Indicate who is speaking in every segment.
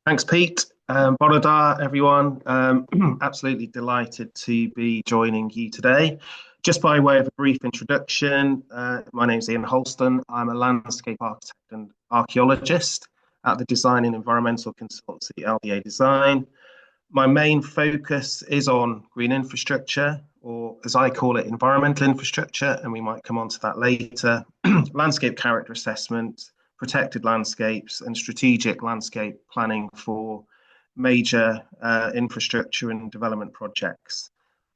Speaker 1: Thanks, Pete. Bonadar, everyone. Absolutely delighted to be joining you today. Just by way of a brief introduction, my name's Ian Houlston. I'm a landscape architect and archaeologist at the design and environmental consultancy LDA Design. My main focus is on green infrastructure, or as I call it, environmental infrastructure, and we might come on to that later, landscape character assessment, protected landscapes, and strategic landscape planning for major infrastructure and development projects.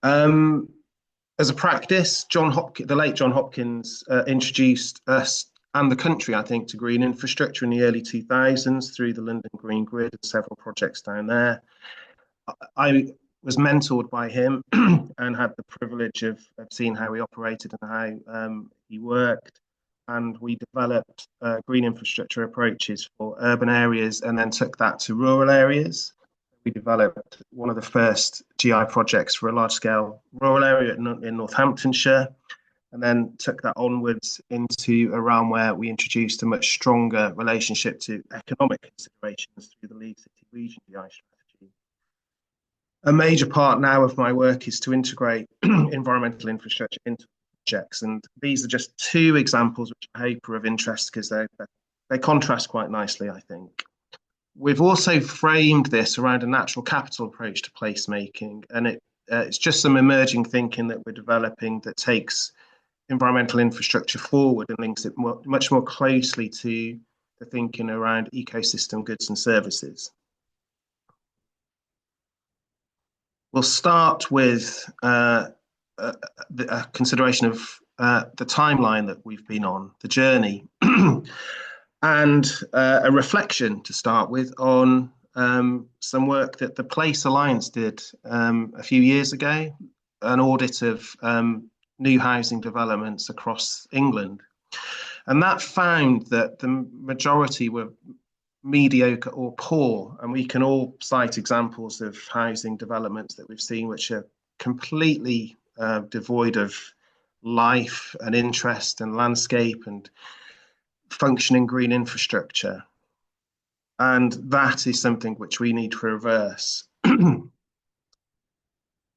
Speaker 1: As a practice, the late John Hopkins introduced us and the country, I think, to green infrastructure in the early 2000s through the London Green Grid and several projects down there. I was mentored by him and had the privilege of seeing how he operated and how he worked. And we developed green infrastructure approaches for urban areas and then took that to rural areas. We developed one of the first GI projects for a large-scale rural area in Northamptonshire, and then took that onwards into a realm where we introduced a much stronger relationship to economic considerations through the Leeds City Region GI strategy. A major part now of my work is to integrate environmental infrastructure into projects, and these are just two examples which I hope are of interest because they contrast quite nicely, I think. We've also framed this around a natural capital approach to placemaking, and it's just some emerging thinking that we're developing that takes environmental infrastructure forward and links it much more closely to the thinking around ecosystem goods and services. We'll start with a consideration of the timeline that we've been on, the journey, and a reflection to start with on some work that the Place Alliance did a few years ago, an audit of new housing developments across England. And that found that the majority were mediocre or poor, and we can all cite examples of housing developments that we've seen which are completely devoid of life and interest and landscape and functioning green infrastructure. And that is something which we need to reverse.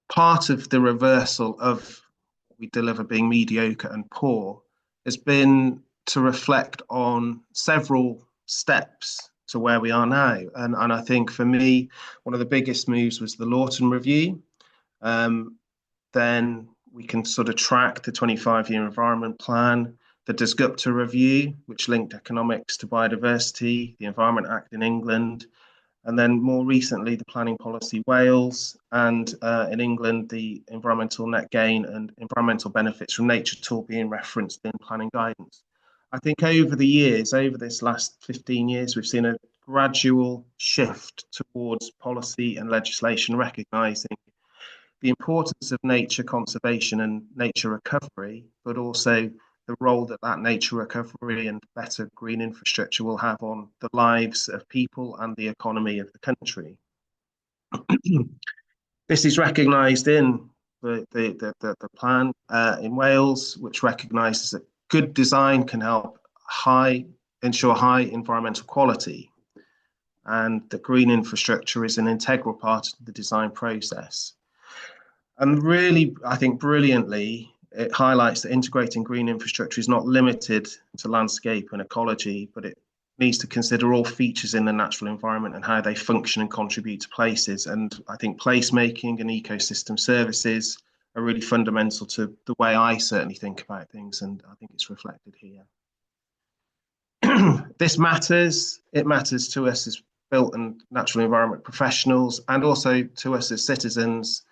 Speaker 1: Part of the reversal of what we deliver being mediocre and poor has been to reflect on several steps to where we are now. And I think for me, one of the biggest moves was the Lawton Review. Then we can sort of track the 25-year environment plan, the Desgupta Review, which linked economics to biodiversity, the Environment Act in England, and then more recently, the Planning Policy Wales, and in England, the Environmental Net Gain and Environmental Benefits from Nature tool being referenced in planning guidance. I think over the years, over this last 15 years, we've seen a gradual shift towards policy and legislation recognising the importance of nature conservation and nature recovery, but also the role that nature recovery and better green infrastructure will have on the lives of people and the economy of the country. This is recognised in the plan in Wales, which recognises that good design can help ensure high environmental quality, and that green infrastructure is an integral part of the design process. And really, I think brilliantly, it highlights that integrating green infrastructure is not limited to landscape and ecology, but it needs to consider all features in the natural environment and how they function and contribute to places. And I think placemaking and ecosystem services are really fundamental to the way I certainly think about things, and I think it's reflected here. This matters. It matters to us as built and natural environment professionals, and also to us as citizens.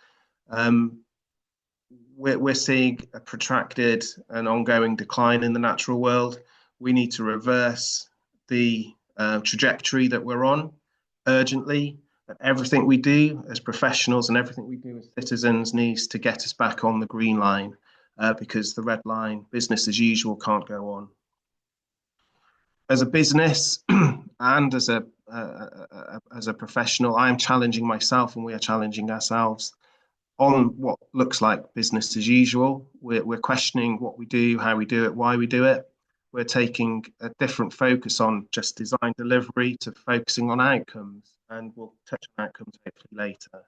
Speaker 1: We're seeing a protracted and ongoing decline in the natural world. We need to reverse the trajectory that we're on urgently. And everything we do as professionals and everything we do as citizens needs to get us back on the green line, because the red line, business as usual, can't go on. As a business and as a professional, I am challenging myself, and we are challenging ourselves on what looks like business as usual. We're questioning what we do, how we do it, why we do it. we're taking a different focus on just design delivery to focusing on outcomes, and we'll touch on outcomes hopefully later.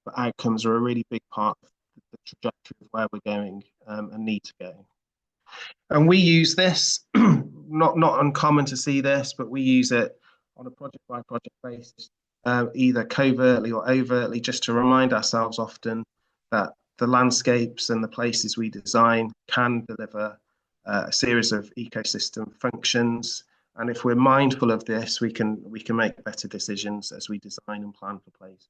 Speaker 1: But outcomes are a really big part of the trajectory of where we're going and need to go. And we use this, not uncommon to see this, but we use it on a project by project basis, either covertly or overtly, just to remind ourselves often that the landscapes and the places we design can deliver a series of ecosystem functions. And if we're mindful of this, we can make better decisions as we design and plan for places.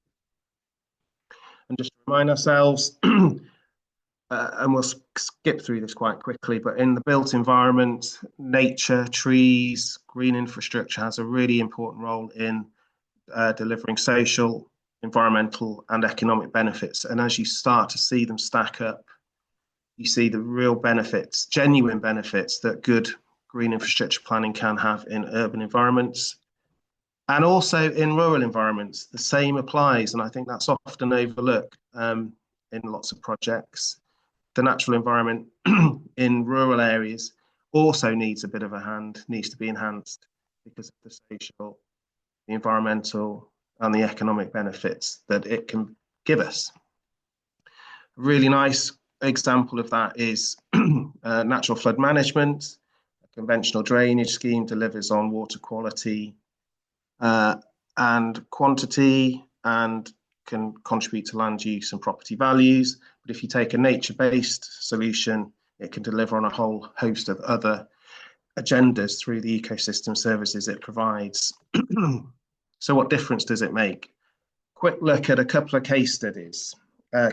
Speaker 1: And just to remind ourselves, and we'll skip through this quite quickly, but in the built environment, nature, trees, green infrastructure has a really important role in delivering social, environmental, and economic benefits. And as you start to see them stack up, you see the real benefits, genuine benefits that good green infrastructure planning can have in urban environments. And also in rural environments, the same applies. And I think that's often overlooked in lots of projects. The natural environment in rural areas also needs a bit of a hand, needs to be enhanced because of the social, the environmental, and the economic benefits that it can give us. A really nice example of that is natural flood management. A conventional drainage scheme delivers on water quality and quantity and can contribute to land use and property values. But if you take a nature-based solution, it can deliver on a whole host of other agendas through the ecosystem services it provides. So what difference does it make? Quick look at a couple of case studies.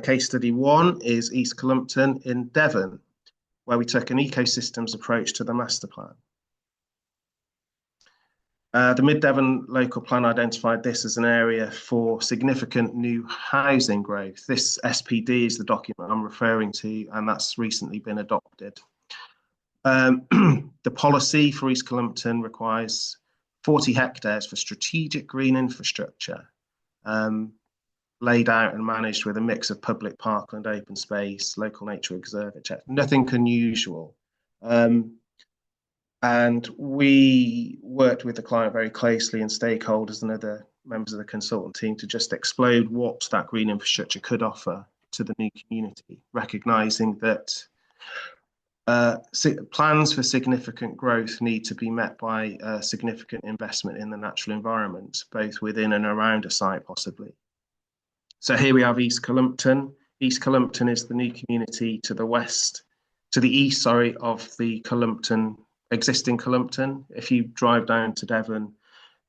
Speaker 1: Case study one is East Cullompton in Devon, where we took an ecosystems approach to the master plan. The Mid-Devon local plan identified this as an area for significant new housing growth. This SPD is the document I'm referring to, and that's recently been adopted. The policy for East Cullompton requires 40 hectares for strategic green infrastructure, laid out and managed with a mix of public parkland, open space, local nature reserve, etc. Nothing unusual. And we worked with the client very closely and stakeholders and other members of the consultant team to just explode what that green infrastructure could offer to the new community, recognising that plans for significant growth need to be met by significant investment in the natural environment, both within and around a site possibly. So here we have East Cullompton. East Cullompton is the new community to the west, to the east, sorry, of the existing Cullompton. If you drive down to Devon,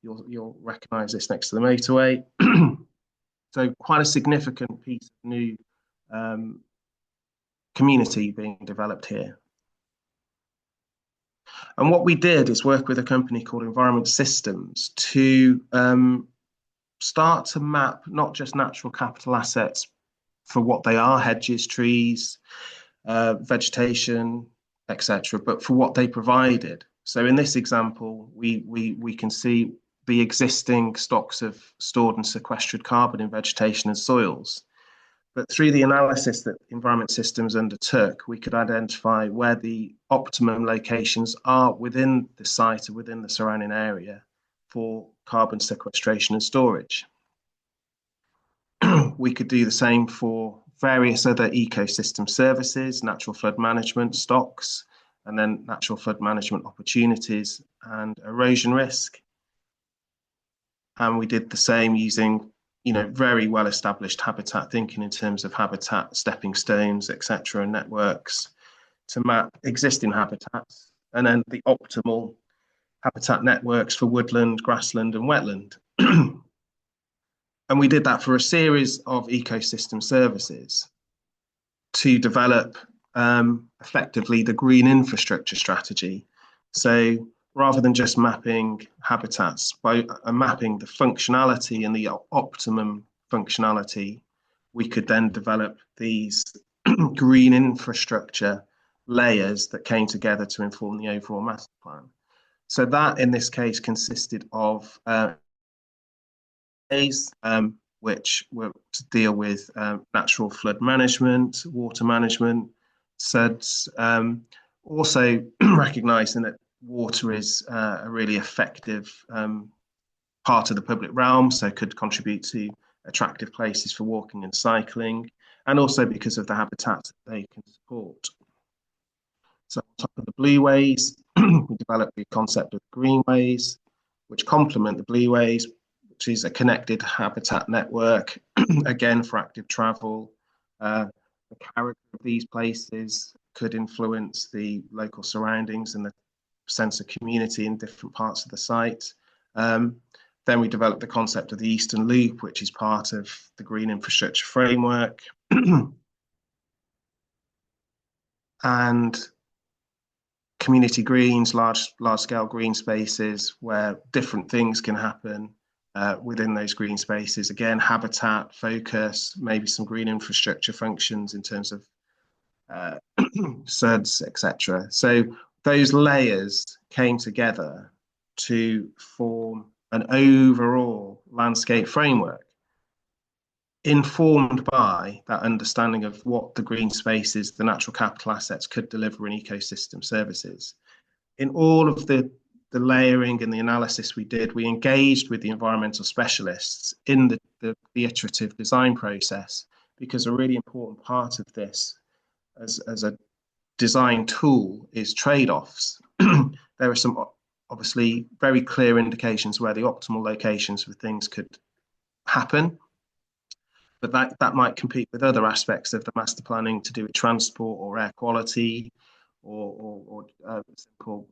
Speaker 1: you'll recognise this next to the motorway. So quite a significant piece of new community being developed here. And what we did is work with a company called Environment Systems to start to map not just natural capital assets for what they are, hedges, trees, vegetation, etc., but for what they provided. So in this example, we can see the existing stocks of stored and sequestered carbon in vegetation and soils. But through the analysis that Environment Systems undertook, we could identify where the optimum locations are within the site or within the surrounding area for carbon sequestration and storage. We could do the same for various other ecosystem services, natural flood management, stocks, and then natural flood management opportunities and erosion risk. And we did the same using, very well-established habitat thinking in terms of habitat, stepping stones, etc., and networks to map existing habitats, and then the optimal habitat networks for woodland, grassland, and wetland. And we did that for a series of ecosystem services to develop effectively the green infrastructure strategy. So rather than just mapping habitats, by mapping the functionality and the optimum functionality, we could then develop these green infrastructure layers that came together to inform the overall master plan. So that in this case consisted of which were to deal with natural flood management, water management, SUDS, also recognising that water is a really effective part of the public realm, so could contribute to attractive places for walking and cycling, and also because of the habitats that they can support. So on top of the blueways, we developed the concept of greenways, which complement the blueways, which is a connected habitat network, again, for active travel. The character of these places could influence the local surroundings and the sense of community in different parts of the site. Then we developed the concept of the Eastern Loop, which is part of the Green Infrastructure Framework. And community greens, large-scale green spaces where different things can happen within those green spaces. Again, habitat, focus, maybe some green infrastructure functions in terms of SUDS, etc. So those layers came together to form an overall landscape framework, informed by that understanding of what the green spaces, the natural capital assets could deliver in ecosystem services. In all of the layering and the analysis we did, we engaged with the environmental specialists in the iterative design process, because a really important part of this as a design tool is trade-offs. There are some obviously very clear indications where the optimal locations for things could happen, but that might compete with other aspects of the master planning to do with transport or air quality or simple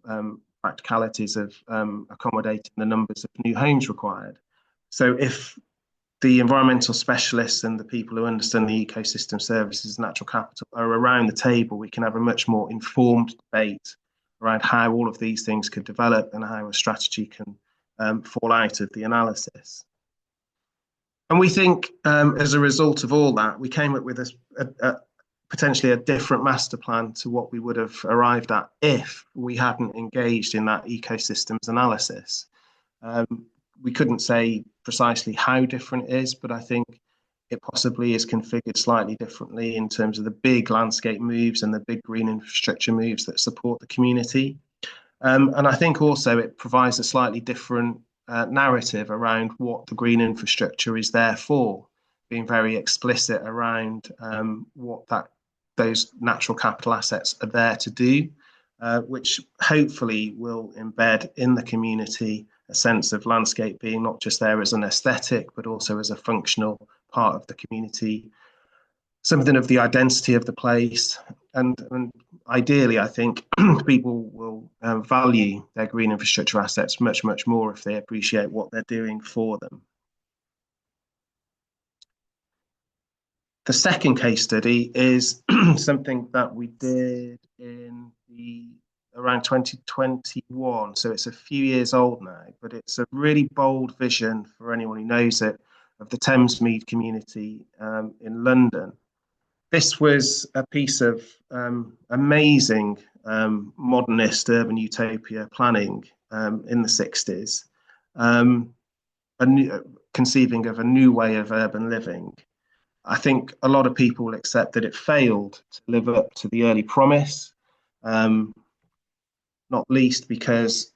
Speaker 1: practicalities of accommodating the numbers of new homes required. So if the environmental specialists and the people who understand the ecosystem services and natural capital are around the table, we can have a much more informed debate around how all of these things could develop and how a strategy can fall out of the analysis. And we think as a result of all that, we came up with potentially a different master plan to what we would have arrived at if we hadn't engaged in that ecosystems analysis. We couldn't say precisely how different it is, but I think it possibly is configured slightly differently in terms of the big landscape moves and the big green infrastructure moves that support the community. And I think also it provides a slightly different narrative around what the green infrastructure is there for, being very explicit around what those natural capital assets are there to do, which hopefully will embed in the community a sense of landscape being not just there as an aesthetic, but also as a functional part of the community, something of the identity of the place. And ideally, I think people will value their green infrastructure assets much, much more if they appreciate what they're doing for them. The second case study is something that we did in around 2021. So it's a few years old now, but it's a really bold vision for anyone who knows it of the Thamesmead community in London. This was a piece of amazing modernist urban utopia planning in the 60s, conceiving of a new way of urban living. I think a lot of people will accept that it failed to live up to the early promise, not least because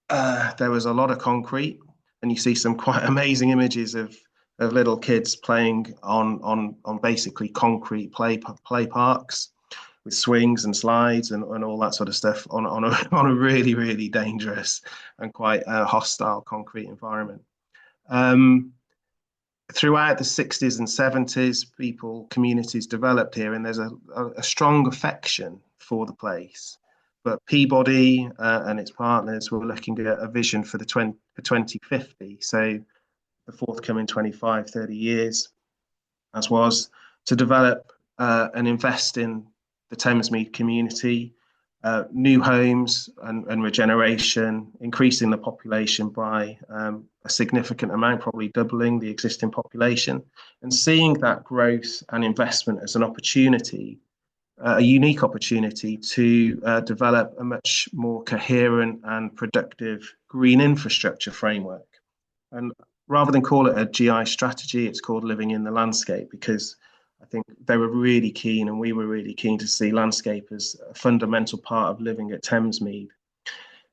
Speaker 1: there was a lot of concrete, and you see some quite amazing images of little kids playing on basically concrete play parks with swings and slides and all that sort of stuff on a really, really dangerous and quite hostile concrete environment. Throughout the 60s and 70s, communities developed here, and there's a strong affection for the place. But Peabody and its partners were looking at a vision for 2050. So the forthcoming 25, 30 years, as was to develop and invest in the Thamesmead community, new homes and regeneration, increasing the population by a significant amount, probably doubling the existing population, and seeing that growth and investment as an opportunity, a unique opportunity to develop a much more coherent and productive green infrastructure framework. And rather than call it a GI strategy, it's called Living in the Landscape, because I think they were really keen, and we were really keen to see landscape as a fundamental part of living at Thamesmead.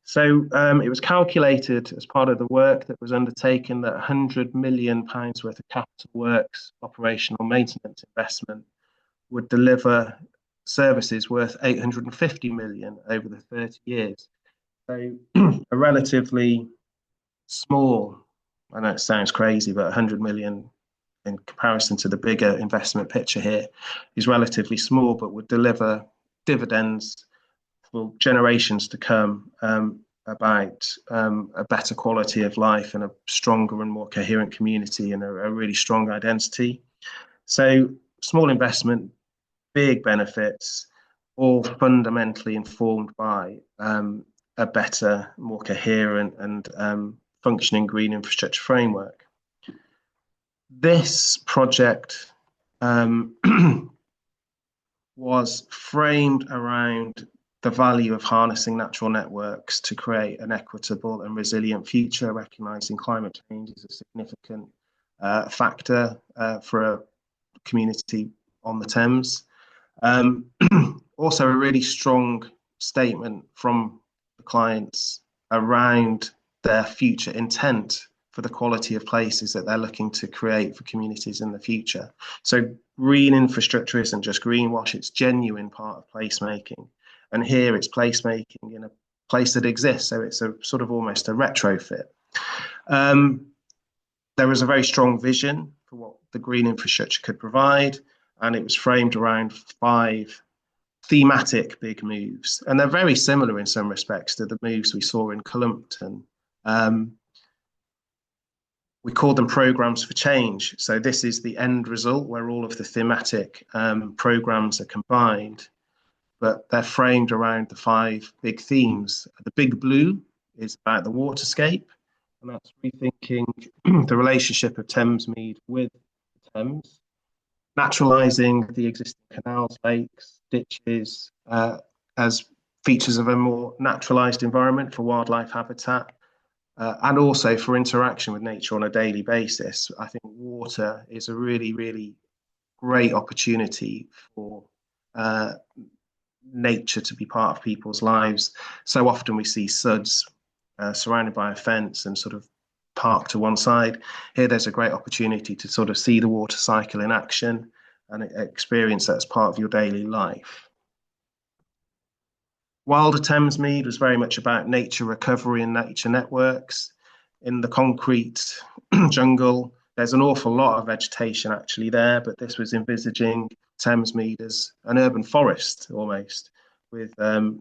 Speaker 1: So it was calculated as part of the work that was undertaken that £100 million worth of capital works, operational maintenance investment would deliver services worth 850 million over the 30 years. So a relatively small, I know it sounds crazy, but 100 million in comparison to the bigger investment picture here is relatively small, but would deliver dividends for generations to come, about a better quality of life and a stronger and more coherent community and a really strong identity. So small investment, big benefits, all fundamentally informed by a better, more coherent and functioning green infrastructure framework. This project was framed around the value of harnessing natural networks to create an equitable and resilient future, recognizing climate change is a significant factor for a community on the Thames. Also, a really strong statement from the clients around their future intent for the quality of places that they're looking to create for communities in the future. So green infrastructure isn't just greenwash, it's genuine part of placemaking. And here it's placemaking in a place that exists. So it's a sort of almost a retrofit. There was a very strong vision for what the green infrastructure could provide, and it was framed around 5 thematic big moves. And they're very similar in some respects to the moves we saw in Houlston. We call them programs for change. So this is the end result where all of the thematic programs are combined, but they're framed around the 5 big themes. The big blue is about the waterscape, and that's rethinking the relationship of Thamesmead with the Thames, naturalising the existing canals, lakes, ditches as features of a more naturalised environment for wildlife habitat, and also for interaction with nature on a daily basis. I think water is a really, really great opportunity for nature to be part of people's lives. So often we see SUDS surrounded by a fence and sort of parked to one side. Here there's a great opportunity to sort of see the water cycle in action and experience that as part of your daily life. Wilder Thamesmead was very much about nature recovery and nature networks. In the concrete jungle, there's an awful lot of vegetation actually there, but this was envisaging Thamesmead as an urban forest almost, with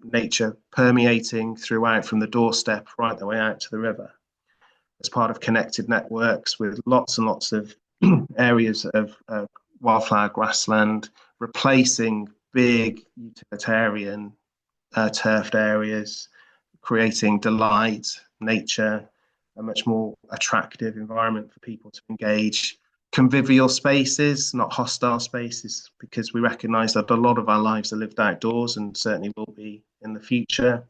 Speaker 1: nature permeating throughout from the doorstep right the way out to the river, as part of connected networks with lots and lots of areas of wildflower grassland, replacing big utilitarian turfed areas, creating delight, nature, a much more attractive environment for people to engage. Convivial spaces, not hostile spaces, because we recognise that a lot of our lives are lived outdoors and certainly will be in the future.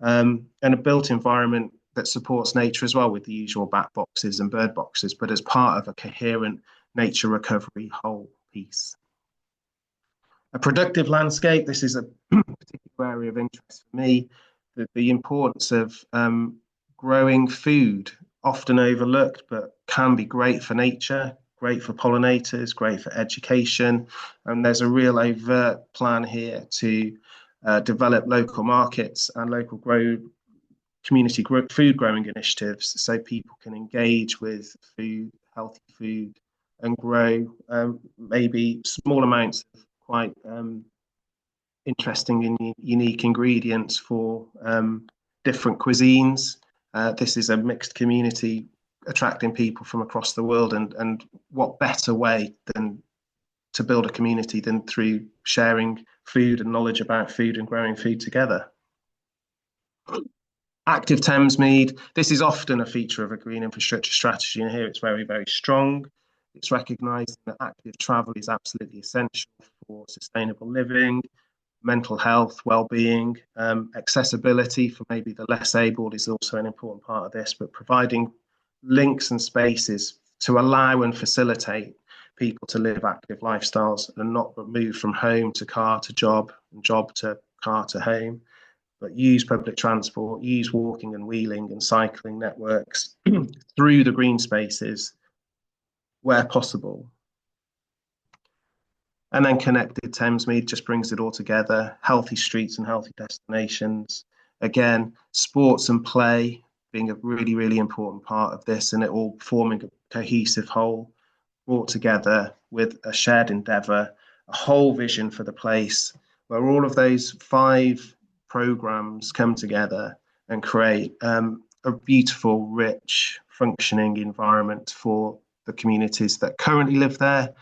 Speaker 1: And a built environment that supports nature as well, with the usual bat boxes and bird boxes, but as part of a coherent nature recovery whole piece. A productive landscape, this is a particular area of interest for me, the importance of growing food, often overlooked, but can be great for nature, great for pollinators, great for education. And there's a real overt plan here to develop local markets and local community food growing initiatives so people can engage with food, healthy food, and grow maybe small amounts of quite interesting and unique ingredients for different cuisines. This is a mixed community attracting people from across the world, and what better way than to build a community than through sharing food and knowledge about food and growing food together. Active Thamesmead, this is often a feature of a green infrastructure strategy, and here it's very, very strong. It's recognising that active travel is absolutely essential for sustainable living, mental health, well-being, accessibility for maybe the less abled is also an important part of this, but providing links and spaces to allow and facilitate people to live active lifestyles and not move from home to car to job and job to car to home. but use public transport, use walking and wheeling and cycling networks through the green spaces where possible. And then Connected Thamesmead just brings it all together, healthy streets and healthy destinations. Again, sports and play being a really, really important part of this, and it all forming a cohesive whole, brought together with a shared endeavour, a whole vision for the place, where all of those 5 programmes come together and create a beautiful, rich, functioning environment for the communities that currently live there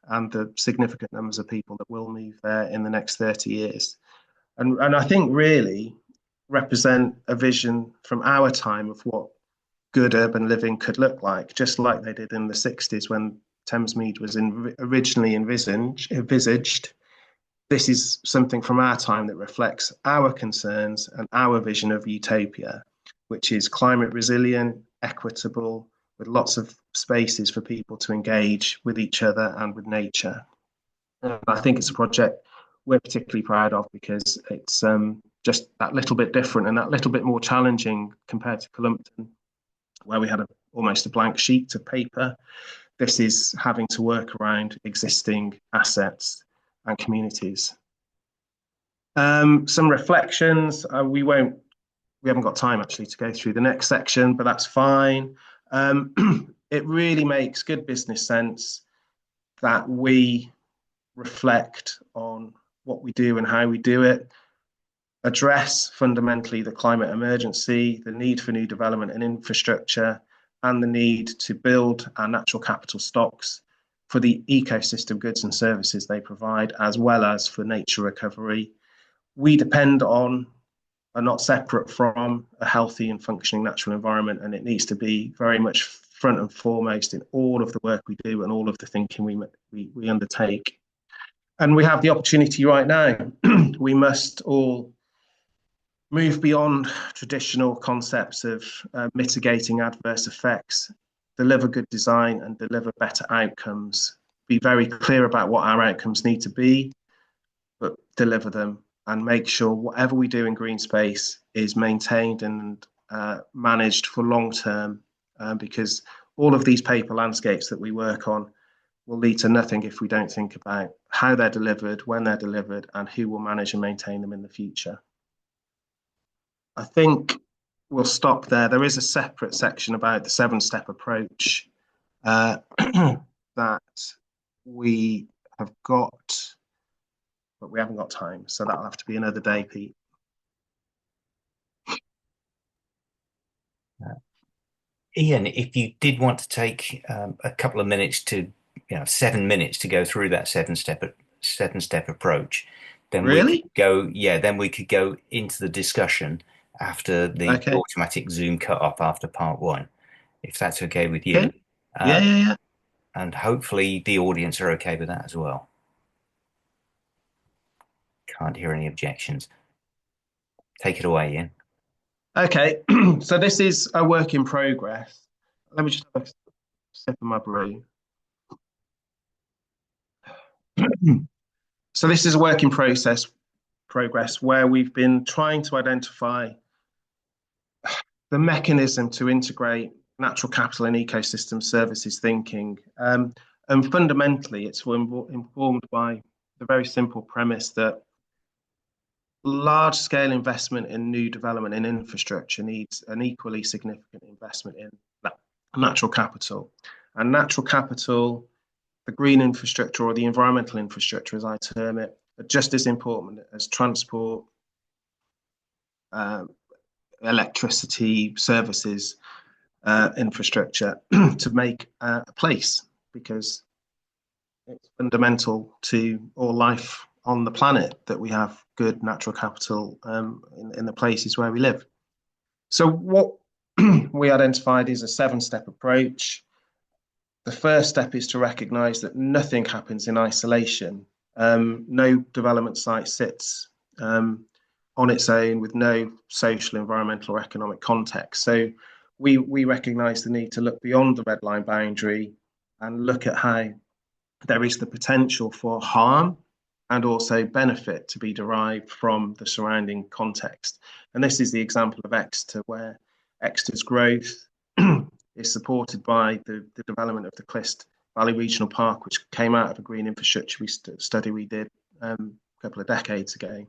Speaker 1: and the significant numbers of people that will move there in the next 30 years. And I think really represent a vision from our time of what good urban living could look like, just like they did in the 60s when Thamesmead was originally envisaged. This is something from our time that reflects our concerns and our vision of utopia, which is climate resilient, equitable, with lots of spaces for people to engage with each other and with nature. And I think it's a project we're particularly proud of because it's just that little bit different and that little bit more challenging compared to Houlston, where we had almost a blank sheet of paper. This is having to work around existing assets and communities. Some reflections. We haven't got time actually to go through the next section, but that's fine. It really makes good business sense that we reflect on what we do and how we do it, address fundamentally the climate emergency, the need for new development and infrastructure, and the need to build our natural capital stocks for the ecosystem goods and services they provide, as well as for nature recovery. We depend on, are not separate from, a healthy and functioning natural environment, and it needs to be very much front and foremost in all of the work we do and all of the thinking we undertake. And we have the opportunity right now. We must all move beyond traditional concepts of mitigating adverse effects, deliver good design and deliver better outcomes, be very clear about what our outcomes need to be, but deliver them and make sure whatever we do in green space is maintained and managed for long term, because all of these paper landscapes that we work on will lead to nothing if we don't think about how they're delivered, when they're delivered, and who will manage and maintain them in the future. I think we'll stop there. There is a separate section about the 7-step approach that we have got, but we haven't got time. So that'll have to be another day, Pete.
Speaker 2: Ian, if you did want to take a couple of minutes to, 7 minutes to go through that seven step approach, then we could
Speaker 1: Really?
Speaker 2: go, then we could go into the discussion after the
Speaker 1: Okay.
Speaker 2: automatic Zoom cut off after part 1, if that's okay with
Speaker 1: Okay.
Speaker 2: you.
Speaker 1: Yeah,
Speaker 2: Uh,
Speaker 1: yeah, yeah.
Speaker 2: and hopefully the audience are okay with that as well. Can't hear any objections. Take it away, Ian.
Speaker 1: Okay. So this is a work in progress. Let me just have a sip of my brew. So this is a work in progress where we've been trying to identify the mechanism to integrate natural capital and ecosystem services thinking. And fundamentally, it's informed by the very simple premise that large scale investment in new development in infrastructure needs an equally significant investment in natural capital. And natural capital, the green infrastructure or the environmental infrastructure, as I term it, are just as important as transport, electricity, services, infrastructure to make a place, because it's fundamental to all life on the planet that we have good natural capital in the places where we live. So what we identified is a 7-step approach. The first step is to recognize that nothing happens in isolation. No development site sits on its own with no social, environmental, or economic context. So we recognize the need to look beyond the red line boundary and look at how there is the potential for harm and also benefit to be derived from the surrounding context. And this is the example of Exeter, where Exeter's growth is supported by the development of the Clyst Valley Regional Park, which came out of a green infrastructure study we did a couple of decades ago.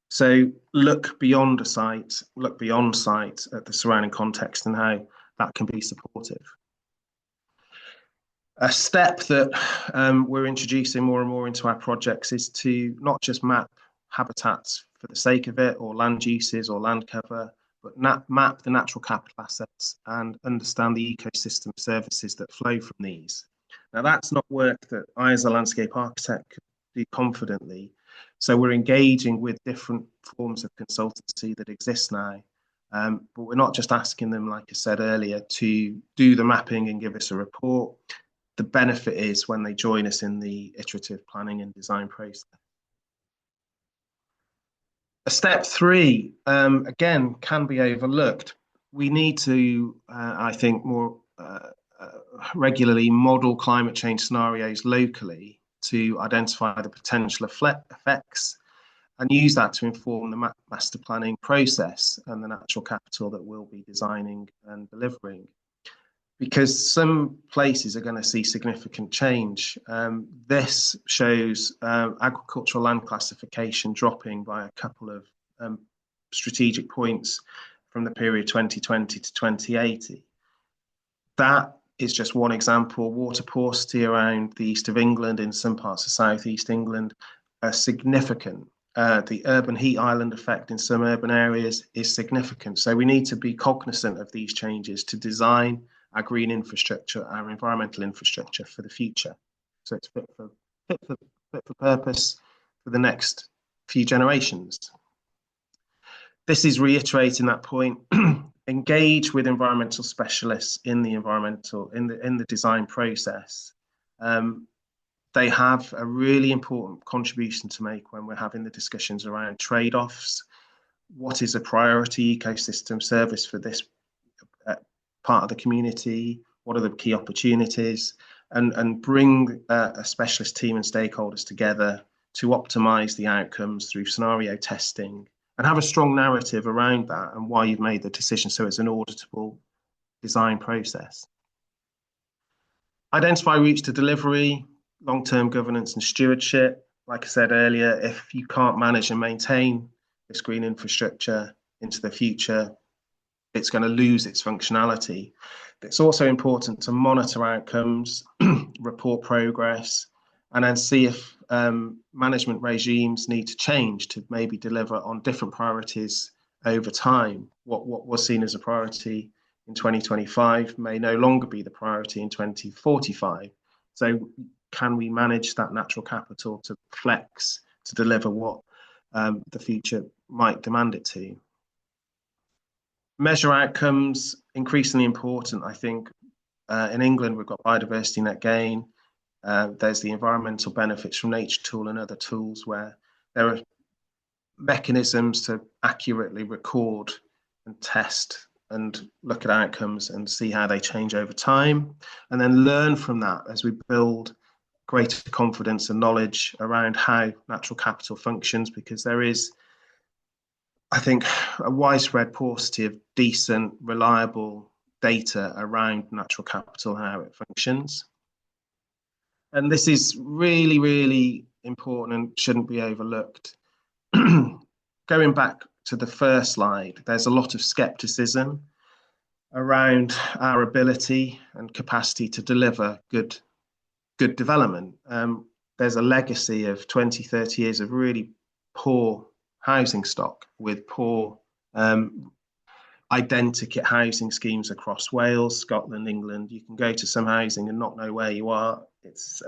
Speaker 1: So look beyond a site, look beyond site at the surrounding context and how that can be supportive. A step that we're introducing more and more into our projects is to not just map habitats for the sake of it, or land uses or land cover, but map the natural capital assets and understand the ecosystem services that flow from these. Now, that's not work that I, as a landscape architect, could do confidently. So we're engaging with different forms of consultancy that exist now. But we're not just asking them, like I said earlier, to do the mapping and give us a report. The benefit is when they join us in the iterative planning and design process. Step 3, again, can be overlooked. We need to, I think, more regularly model climate change scenarios locally to identify the potential effects and use that to inform the master planning process and the natural capital that we'll be designing and delivering. Because some places are going to see significant change. This shows agricultural land classification dropping by a couple of strategic points from the period 2020 to 2080. That is just one example. Water paucity around the east of England, in some parts of southeast England, are significant. The urban heat island effect in some urban areas is significant. So we need to be cognizant of these changes to design our green infrastructure, our environmental infrastructure for the future. So it's fit for purpose for the next few generations. This is reiterating that point. Engage with environmental specialists in the design process. They have a really important contribution to make when we're having the discussions around trade-offs. What is a priority ecosystem service for this part of the community? What are the key opportunities? And bring a specialist team and stakeholders together to optimize the outcomes through scenario testing, and have a strong narrative around that and why you've made the decision, so it's an auditable design process. Identify routes to delivery, long-term governance and stewardship. Like I said earlier, if you can't manage and maintain this green infrastructure into the future, it's going to lose its functionality. It's also important to monitor outcomes, report progress, and then see if management regimes need to change to maybe deliver on different priorities over time. What was seen as a priority in 2025 may no longer be the priority in 2045. So can we manage that natural capital to flex to deliver what the future might demand it to? Measure outcomes, increasingly important, I think. In England, we've got biodiversity net gain. There's the environmental benefits from nature tool and other tools where there are mechanisms to accurately record and test and look at outcomes and see how they change over time, and then learn from that as we build greater confidence and knowledge around how natural capital functions, because there is, I think, a widespread paucity of decent, reliable data around natural capital, how it functions. And this is really, really important and shouldn't be overlooked. Going back to the first slide, there's a lot of skepticism around our ability and capacity to deliver good development. There's a legacy of 20, 30 years of really poor housing stock with poor identikit housing schemes across Wales, Scotland, England. You can go to some housing and not know where you are. It's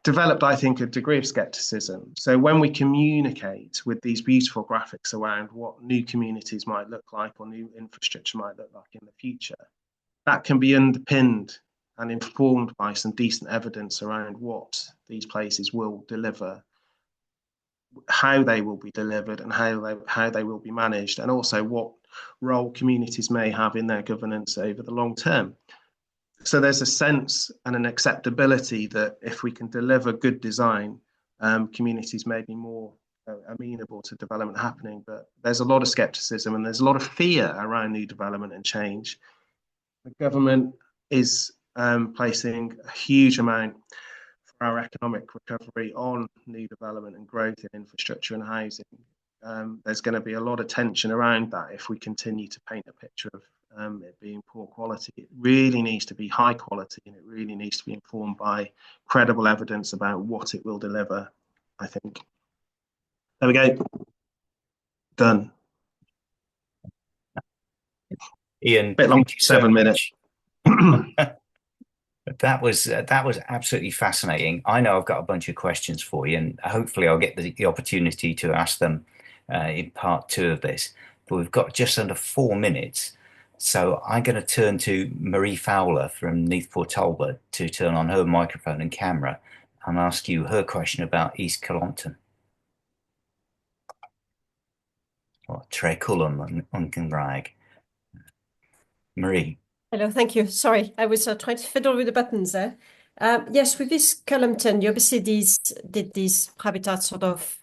Speaker 1: developed, I think, a degree of skepticism. So when we communicate with these beautiful graphics around what new communities might look like or new infrastructure might look like in the future, that can be underpinned and informed by some decent evidence around what these places will deliver, how they will be delivered, and how they will be managed, and also what role communities may have in their governance over the long term. So there's a sense and an acceptability that if we can deliver good design, communities may be more amenable to development happening. But there's a lot of skepticism and there's a lot of fear around new development and change. The government is placing a huge amount for our economic recovery on new development and growth in infrastructure and housing. There's going to be a lot of tension around that if we continue to paint a picture of it being poor quality. It really needs to be high quality, and it really needs to be informed by credible evidence about what it will deliver, I think. There we go. Done.
Speaker 2: Ian,
Speaker 1: Bit long,
Speaker 2: thank you so
Speaker 1: 7 minutes.
Speaker 2: much. That was absolutely fascinating. I know I've got a bunch of questions for you, and hopefully I'll get the opportunity to ask them in part two of this. But we've got just under 4 minutes, so I'm going to turn to Marie Fowler from Neathport Talbot to turn on her microphone and camera and ask you her question about East Cullompton. Or Tre Cullen on Gymraeg. Marie.
Speaker 3: Hello, thank you. Sorry, I was trying to fiddle with the buttons there. Yes, with this Cullompton, you obviously did these habitat sort of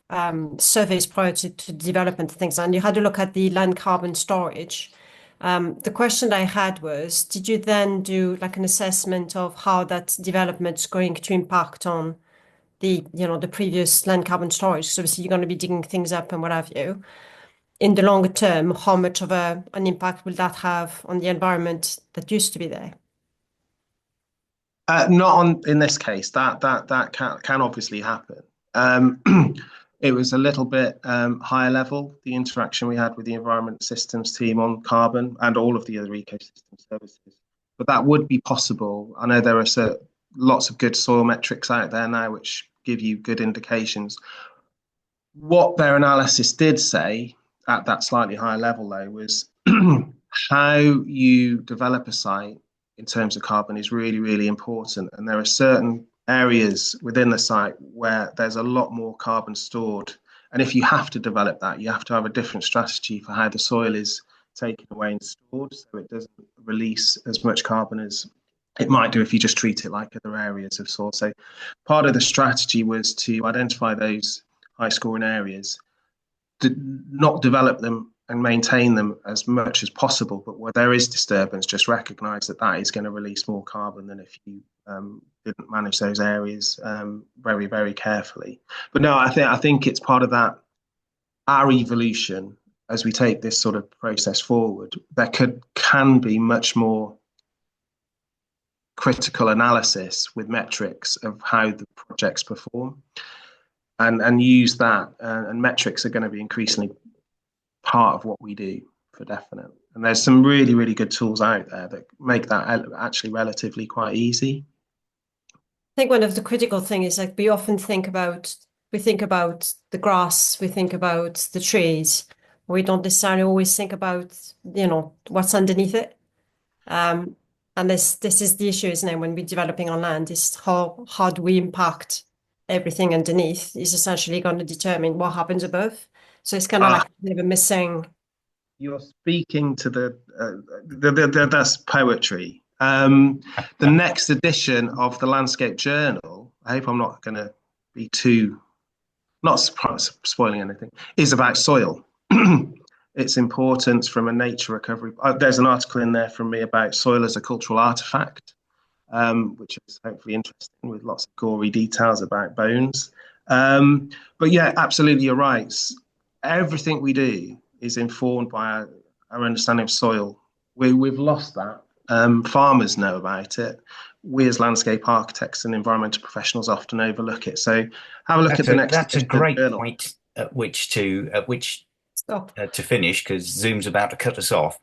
Speaker 3: surveys prior to development things, and you had to look at the land carbon storage. The question I had was, did you then do like an assessment of how that development's going to impact on the previous land carbon storage? So obviously you're going to be digging things up and what have you. In the longer term, how much of an impact will that have on the environment that used to be there?
Speaker 1: Not on in this case. That can obviously happen. It was a little bit higher level, the interaction we had with the environment systems team on carbon and all of the other ecosystem services. But that would be possible. I know there are lots of good soil metrics out there now which give you good indications. What their analysis did say at that slightly higher level, though, was how you develop a site in terms of carbon is really, really important. And there are certain areas within the site where there's a lot more carbon stored. And if you have to develop that, you have to have a different strategy for how the soil is taken away and stored, so it doesn't release as much carbon as it might do if you just treat it like other areas of soil. So part of the strategy was to identify those high scoring areas, to not develop them and maintain them as much as possible, but where there is disturbance, just recognise that that is going to release more carbon than if you didn't manage those areas very, very carefully. But no, I think it's part of that, our evolution as we take this sort of process forward. There can be much more critical analysis with metrics of how the projects perform. And use that, and metrics are going to be increasingly part of what we do, for definite. And there's some really, really good tools out there that make that actually relatively quite easy.
Speaker 3: I think one of the critical things is like we think about the grass, we think about the trees, we don't necessarily always think about what's underneath it. And this is the issue, isn't it? When we're developing on land, is how do we impact everything underneath is essentially going to determine what happens above. So it's kind of like a missing.
Speaker 1: You're speaking to that's poetry. The next edition of the Landscape Journal, I hope I'm not going to be not spoiling anything, is about soil. Its importance from a nature recovery. There's an article in there from me about soil as a cultural artifact, which is hopefully interesting with lots of gory details about bones. But yeah, absolutely, you're right. Everything we do is informed by our understanding of soil. We've lost that. Farmers know about it. We as landscape architects and environmental professionals often overlook it. So have a look at the next.
Speaker 2: That's a great point at which to finish, because Zoom's about to cut us off.